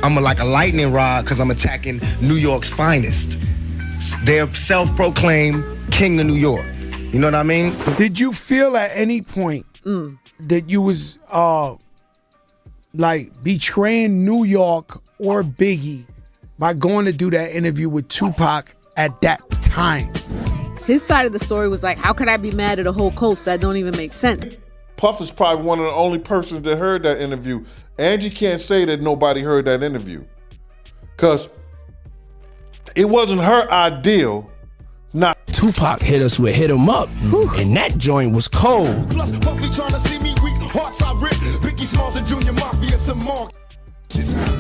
I'm like a lightning rod because I'm attacking New York's finest. They're self-proclaimed king of New York. You know what I mean? Did you feel at any point that you was like betraying New York or Biggie by going to do that interview with Tupac at that time? His side of the story was like, how could I be mad at a whole coast? That don't even make sense. Puff is probably one of the only persons that heard that interview. Angie can't say that nobody heard that interview, because it wasn't her ideal. Not Tupac hit us with Hit 'Em Up, and that joint was cold. Plus, Puffy trying to see me weak, hearts I rip, Biggie Smalls and Junior Mafia some more.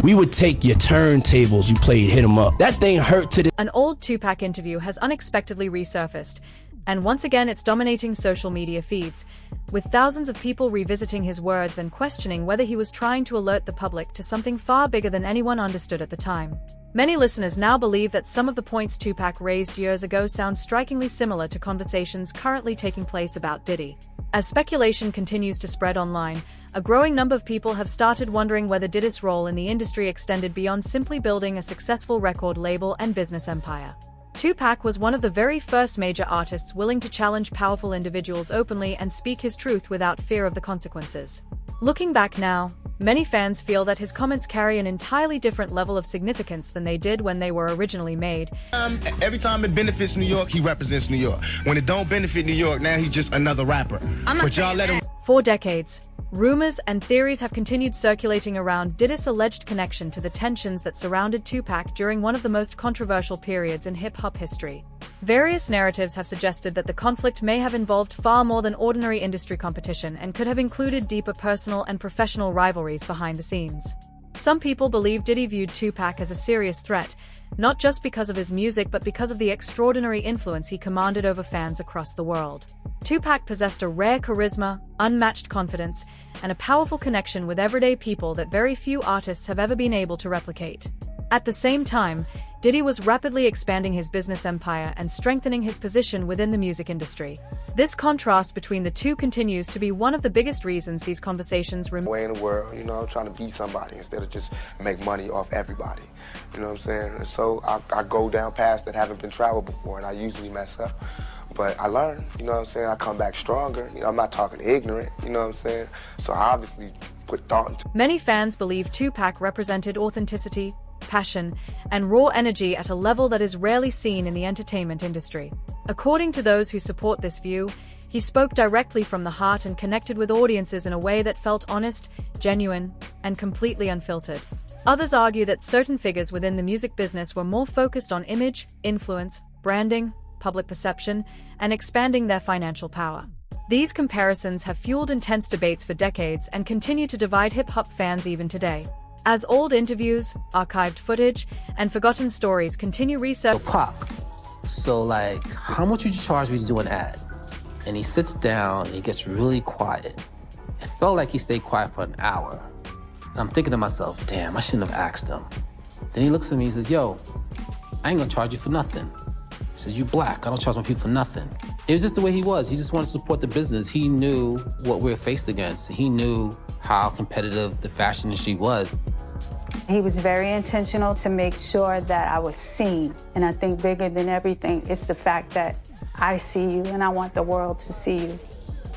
We would take your turntables, you played Hit 'Em Up. That thing hurt to the... An old Tupac interview has unexpectedly resurfaced, and once again it's dominating social media feeds, with thousands of people revisiting his words and questioning whether he was trying to alert the public to something far bigger than anyone understood at the time. Many listeners now believe that some of the points Tupac raised years ago sound strikingly similar to conversations currently taking place about Diddy. As speculation continues to spread online, a growing number of people have started wondering whether Diddy's role in the industry extended beyond simply building a successful record label and business empire. Tupac was one of the very first major artists willing to challenge powerful individuals openly and speak his truth without fear of the consequences. Looking back now, many fans feel that his comments carry an entirely different level of significance than they did when they were originally made. Every time it benefits New York, he represents New York. When it don't benefit New York, now he's just another rapper. But y'all let him... For decades, rumors and theories have continued circulating around Diddy's alleged connection to the tensions that surrounded Tupac during one of the most controversial periods in hip-hop history. Various narratives have suggested that the conflict may have involved far more than ordinary industry competition and could have included deeper personal and professional rivalries behind the scenes. Some people believe Diddy viewed Tupac as a serious threat, not just because of his music but because of the extraordinary influence he commanded over fans across the world. Tupac possessed a rare charisma, unmatched confidence, and a powerful connection with everyday people that very few artists have ever been able to replicate. At the same time, Diddy was rapidly expanding his business empire and strengthening his position within the music industry. This contrast between the two continues to be one of the biggest reasons these conversations remain. Way in the world, you know, I'm trying to beat somebody instead of just make money off everybody. You know what I'm saying? And so I go down paths that haven't been traveled before, and I usually mess up. But I learn, you know what I'm saying? I come back stronger. You know, I'm not talking ignorant, you know what I'm saying? So I obviously put thought into it. Many fans believe Tupac represented authenticity, passion, and raw energy at a level that is rarely seen in the entertainment industry. According to those who support this view, he spoke directly from the heart and connected with audiences in a way that felt honest, genuine, and completely unfiltered. Others argue that certain figures within the music business were more focused on image, influence, branding, public perception, and expanding their financial power. These comparisons have fueled intense debates for decades and continue to divide hip-hop fans even today. As old interviews, archived footage, and forgotten stories continue research. Pop, so like, how much would you charge me to do an ad? And he sits down and he gets really quiet. It felt like he stayed quiet for an hour. And I'm thinking to myself, damn, I shouldn't have asked him. Then he looks at me and says, yo, I ain't gonna charge you for nothing. He says, you black, I don't charge my people for nothing. It was just the way he was. He just wanted to support the business. He knew what we were faced against. He knew how competitive the fashion industry was. He was very intentional to make sure that I was seen. And I think bigger than everything, it's the fact that I see you and I want the world to see you.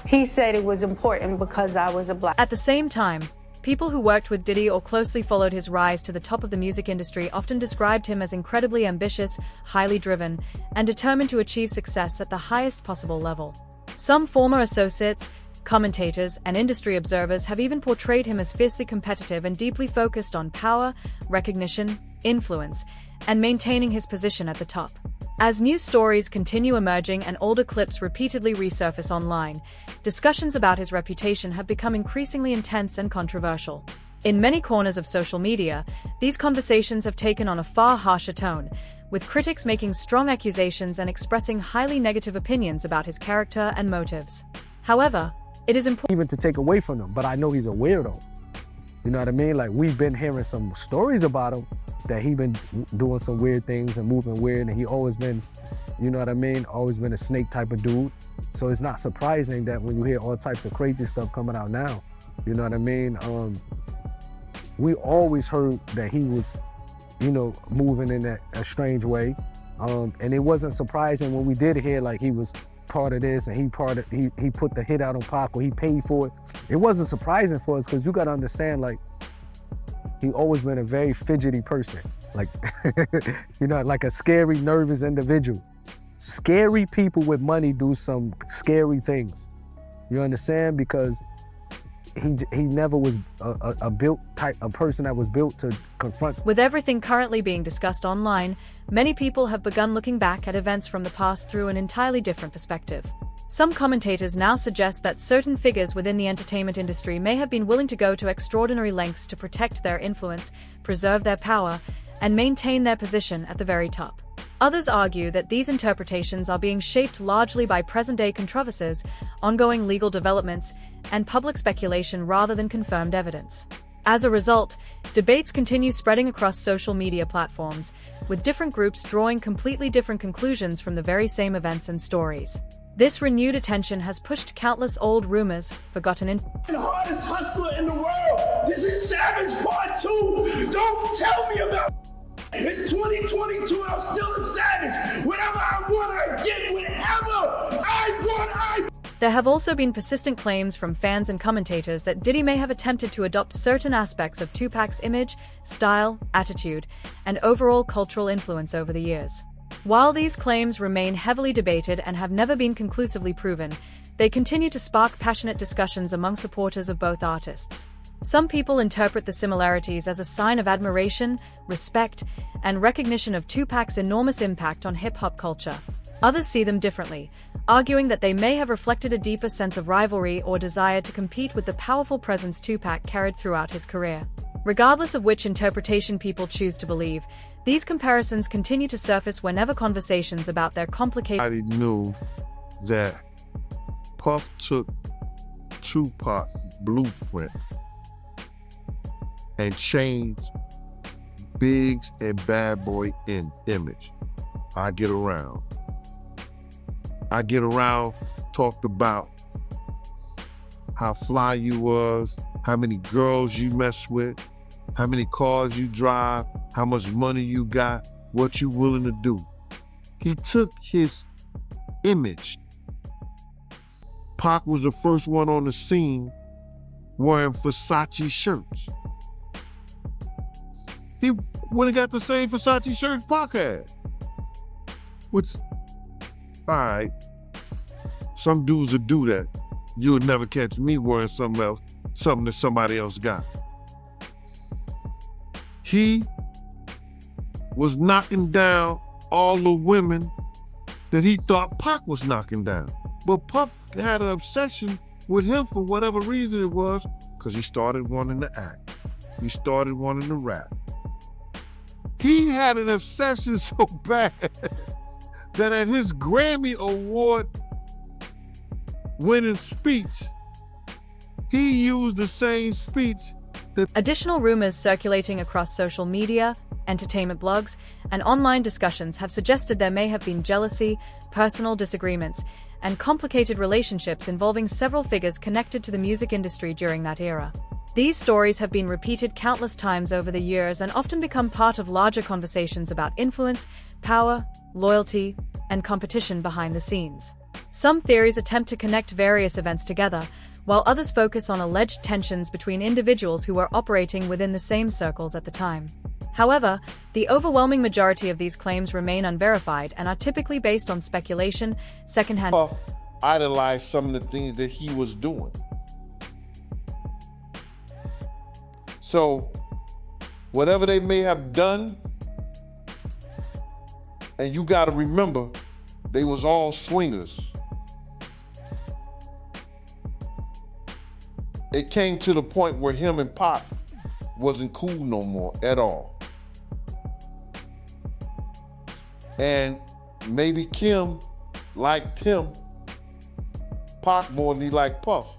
He said it was important because I was a black. At the same time, people who worked with Diddy or closely followed his rise to the top of the music industry often described him as incredibly ambitious, highly driven, and determined to achieve success at the highest possible level. Some former associates, commentators, and industry observers have even portrayed him as fiercely competitive and deeply focused on power, recognition, influence, and maintaining his position at the top. As new stories continue emerging and older clips repeatedly resurface online, discussions about his reputation have become increasingly intense and controversial. In many corners of social media, these conversations have taken on a far harsher tone, with critics making strong accusations and expressing highly negative opinions about his character and motives. However, it is important Even to take away from him, but I know he's a weirdo. You know what I mean? Like, we've been hearing some stories about him, that he been doing some weird things and moving weird, and he always been, you know what I mean, always been a snake type of dude. So it's not surprising that when you hear all types of crazy stuff coming out now, you know what I mean? we always heard that he was, you know, moving in a strange way. And it wasn't surprising when we did hear like he was part of this and he put the hit out on Pac or he paid for it. It wasn't surprising for us because you gotta understand, like, he always been a very fidgety person. Like, you know, like a scary, nervous individual. Scary people with money do some scary things. You understand? Because he never was a person that was built to confront. With everything currently being discussed online, many people have begun looking back at events from the past through an entirely different perspective. Some commentators now suggest that certain figures within the entertainment industry may have been willing to go to extraordinary lengths to protect their influence, preserve their power, and maintain their position at the very top. Others argue that these interpretations are being shaped largely by present-day controversies, ongoing legal developments, and public speculation rather than confirmed evidence. As a result, debates continue spreading across social media platforms, with different groups drawing completely different conclusions from the very same events and stories. This renewed attention has pushed countless old rumors, forgotten in The hardest hustler in the world. This is Savage Part 2. Don't tell me about it's 2022 and I'm still a savage. Whatever I want, I get. Whatever I want, There have also been persistent claims from fans and commentators that Diddy may have attempted to adopt certain aspects of Tupac's image, style, attitude, and overall cultural influence over the years. While these claims remain heavily debated and have never been conclusively proven, they continue to spark passionate discussions among supporters of both artists. Some people interpret the similarities as a sign of admiration, respect, and recognition of Tupac's enormous impact on hip-hop culture. Others see them differently, arguing that they may have reflected a deeper sense of rivalry or desire to compete with the powerful presence Tupac carried throughout his career. Regardless of which interpretation people choose to believe, these comparisons continue to surface whenever conversations about their complicated... I knew that Puff took Tupac's blueprint and changed Biggs and Bad Boy in image. I get around, talked about how fly you was, how many girls you mess with, how many cars you drive, how much money you got, what you willing to do. He took his image. Pac was the first one on the scene wearing Versace shirts. He went and got the same Versace shirts Pac had. Which, all right, some dudes will do that. You'll never catch me wearing something else, something that somebody else got. He was knocking down all the women that he thought Pac was knocking down. But Puff had an obsession with him for whatever reason it was, because he started wanting to act. He started wanting to rap. He had an obsession so bad that at his Grammy Award winning speech, he used the same speech that... Additional rumors circulating across social media, entertainment blogs, and online discussions have suggested there may have been jealousy, personal disagreements, and complicated relationships involving several figures connected to the music industry during that era. These stories have been repeated countless times over the years and often become part of larger conversations about influence, power, loyalty, and competition behind the scenes. Some theories attempt to connect various events together, while others focus on alleged tensions between individuals who were operating within the same circles at the time. However, the overwhelming majority of these claims remain unverified and are typically based on speculation, secondhand... Puff idolized some of the things that he was doing. So, whatever they may have done, and you gotta remember, they was all swingers. It came to the point where him and Pac wasn't cool no more at all. And maybe Kim liked him, Pac, more than he liked Puff.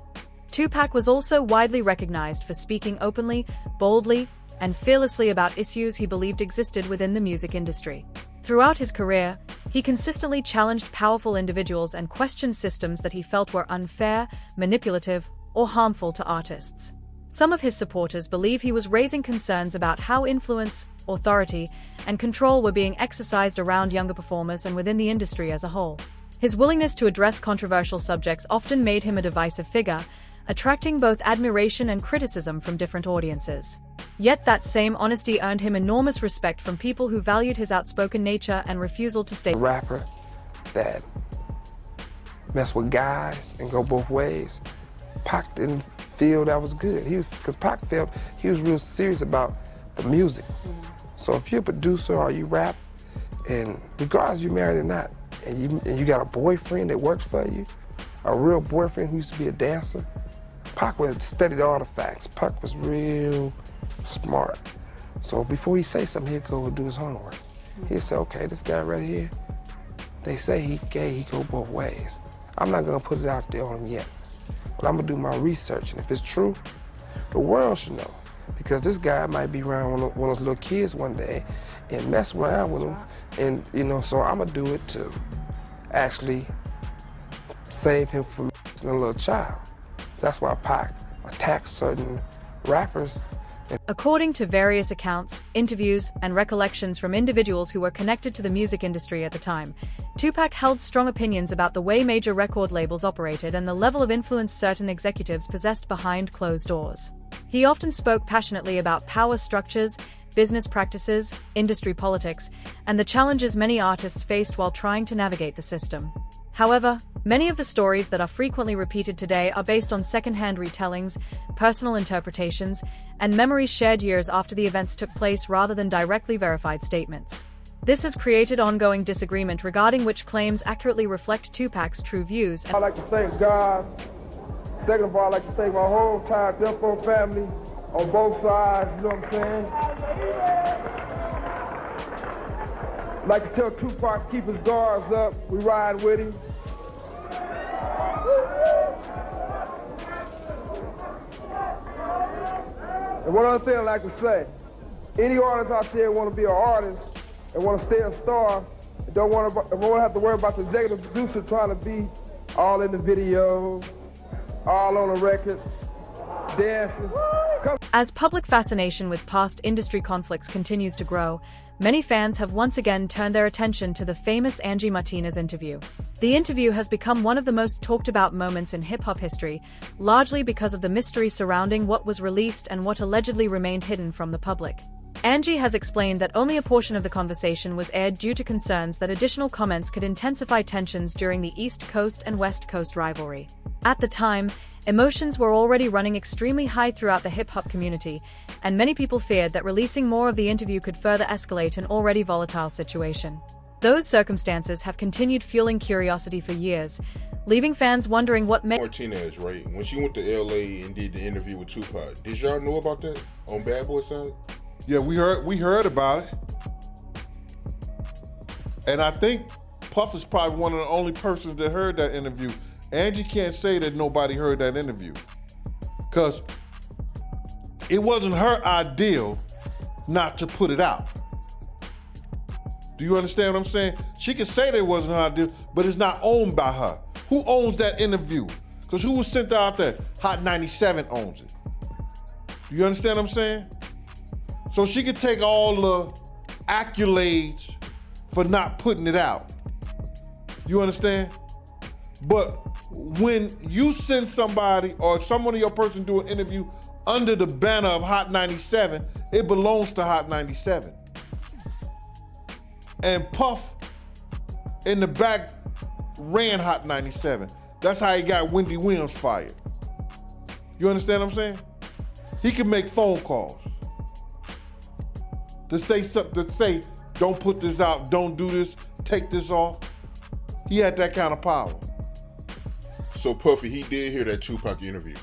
Tupac was also widely recognized for speaking openly, boldly, and fearlessly about issues he believed existed within the music industry. Throughout his career, he consistently challenged powerful individuals and questioned systems that he felt were unfair, manipulative, or harmful to artists. Some of his supporters believe he was raising concerns about how influence, authority, and control were being exercised around younger performers and within the industry as a whole. His willingness to address controversial subjects often made him a divisive figure, attracting both admiration and criticism from different audiences. Yet that same honesty earned him enormous respect from people who valued his outspoken nature and refusal to stay. A rapper that mess with guys and go both ways, Pac didn't feel that was good. Because Pac felt he was real serious about the music. So if you're a producer or you rap, and regardless if you're married or not, and you got a boyfriend that works for you, a real boyfriend who used to be a dancer, Pac would studied all the facts. Pac was real smart. So before he say something, he'd go and do his homework. He'd say, okay, this guy right here, they say he gay, he go both ways. I'm not gonna put it out there on him yet, but I'm gonna do my research, and if it's true, the world should know. Because this guy might be around one of those little kids one day and mess around with them, and so I'm gonna do it to actually save him from a little child. That's why Pac attacks certain rappers. According to various accounts, interviews, and recollections from individuals who were connected to the music industry at the time, Tupac held strong opinions about the way major record labels operated and the level of influence certain executives possessed behind closed doors. He often spoke passionately about power structures, business practices, industry politics, and the challenges many artists faced while trying to navigate the system. However, many of the stories that are frequently repeated today are based on second-hand retellings, personal interpretations, and memories shared years after the events took place rather than directly verified statements. This has created ongoing disagreement regarding which claims accurately reflect Tupac's true views. I'd like to thank God. Second of all, I'd like to thank my whole entire Death Row family on both sides, you know what I'm saying? I'd like to tell Tupac to keep his guards up. We ride with him. And one other thing I'd like to say, any artist out there want to be an artist and want to stay a star, and don't want to have to worry about the executive producer trying to be all in the video, all on the record, dancing. As public fascination with past industry conflicts continues to grow, many fans have once again turned their attention to the famous Angie Martinez interview. The interview has become one of the most talked about moments in hip-hop history, largely because of the mystery surrounding what was released and what allegedly remained hidden from the public. Angie has explained that only a portion of the conversation was aired due to concerns that additional comments could intensify tensions during the East Coast and West Coast rivalry. At the time, emotions were already running extremely high throughout the hip-hop community, and many people feared that releasing more of the interview could further escalate an already volatile situation. Those circumstances have continued fueling curiosity for years, leaving fans wondering what Martinez, right? When she went to LA and did the interview with Tupac, did y'all know about that on Bad Boy side? Yeah, we heard about it. And I think Puff is probably one of the only persons that heard that interview. Angie can't say that nobody heard that interview, because it wasn't her ideal not to put it out. Do you understand what I'm saying? She can say that it wasn't her idea, but it's not owned by her. Who owns that interview? Because who was sent out there? Hot 97 owns it. Do you understand what I'm saying? So she could take all the accolades for not putting it out. You understand? But when you send somebody or someone of your person do an interview under the banner of Hot 97, it belongs to Hot 97. And Puff in the back ran Hot 97. That's how he got Wendy Williams fired. You understand what I'm saying? He can make phone calls to say something, to say, don't put this out, don't do this, take this off. He had that kind of power. So Puffy, he did hear that Tupac interview.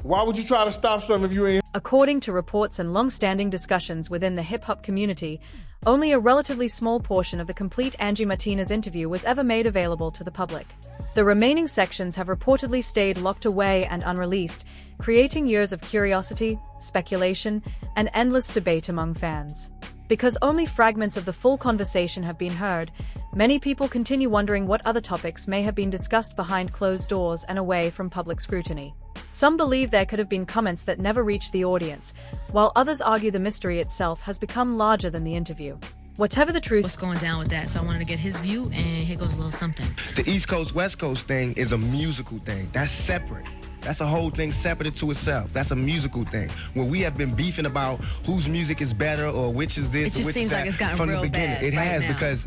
Why would you try to stop something if you ain't? According to reports and long-standing discussions within the hip-hop community, only a relatively small portion of the complete Angie Martinez interview was ever made available to the public. The remaining sections have reportedly stayed locked away and unreleased, creating years of curiosity, speculation, and endless debate among fans. Because only fragments of the full conversation have been heard, many people continue wondering what other topics may have been discussed behind closed doors and away from public scrutiny. Some believe there could have been comments that never reached the audience, while others argue the mystery itself has become larger than the interview. Whatever the truth, what's going down with that? So I wanted to get his view, and here goes a little something. The East Coast, West Coast thing is a musical thing. That's separate. That's a whole thing separate to itself. That's a musical thing. When we have been beefing about whose music is better or which is this or which is that like it's gotten from real the beginning. bad It has now. because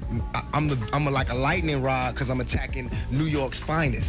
I'm like a lightning rod because I'm attacking New York's finest.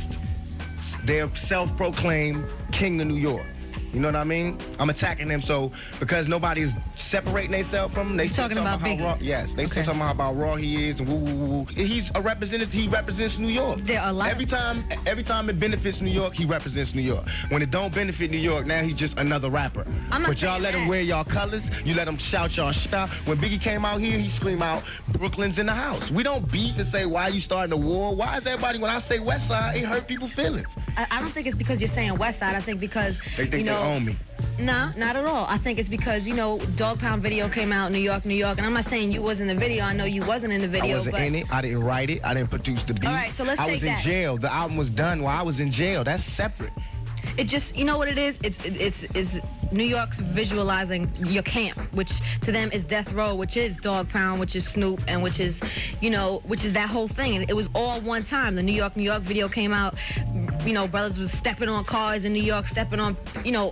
They're self-proclaimed king of New York. You know what I mean? I'm attacking them so because nobody's separating themselves from them. They still talking about how raw. Yes, they still talking about how raw he is and woo woo woo. He's a representative. He represents New York. There are a lot. Every time it benefits New York, he represents New York. When it don't benefit New York, now he's just another rapper. But y'all let him wear y'all colors. You let him shout y'all shit out. When Biggie came out here, he screamed out, "Brooklyn's in the house." We don't beef and say, "Why you starting a war?" Why is everybody when I say West Side, it hurt people's feelings? I don't think it's because you're saying West Side. I think because they think they own me. Nah, not at all. I think it's because, Dog Pound video came out, New York, and I'm not saying you was in the video. I know you wasn't in the video. I wasn't in it. I didn't write it. I didn't produce the beat. All right, so let's I was in jail. The album was done while I was in jail. That's separate. It just, you know what it is? It's New York's visualizing your camp, which to them is Death Row, which is Dog Pound, which is Snoop, and which is that whole thing. And it was all one time. The New York video came out. Brothers was stepping on cars in New York, stepping on,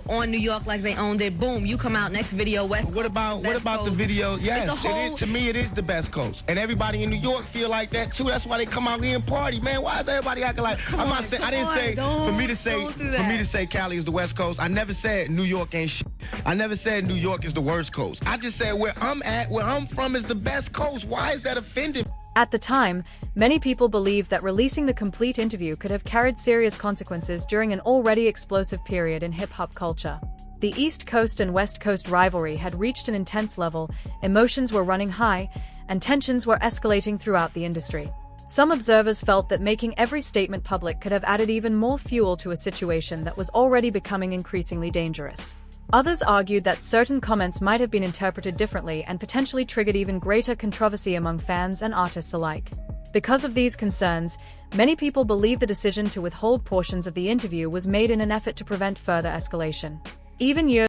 on New York like they owned it. Boom, you come out next video, West Coast. What about the video? Yes, to me it is the best coast, and everybody in New York feel like that too. That's why they come out here and party, man. Why is everybody acting like? I didn't say for me to say Cali is the West Coast. I never said New York ain't shit. I never said New York is the worst coast. I just said where I'm at, where I'm from is the best coast. Why is that offending? At the time, many people believed that releasing the complete interview could have carried serious consequences during an already explosive period in hip-hop culture. The East Coast and West Coast rivalry had reached an intense level, emotions were running high, and tensions were escalating throughout the industry. Some observers felt that making every statement public could have added even more fuel to a situation that was already becoming increasingly dangerous. Others argued that certain comments might have been interpreted differently and potentially triggered even greater controversy among fans and artists alike. Because of these concerns, many people believe the decision to withhold portions of the interview was made in an effort to prevent further escalation. Even years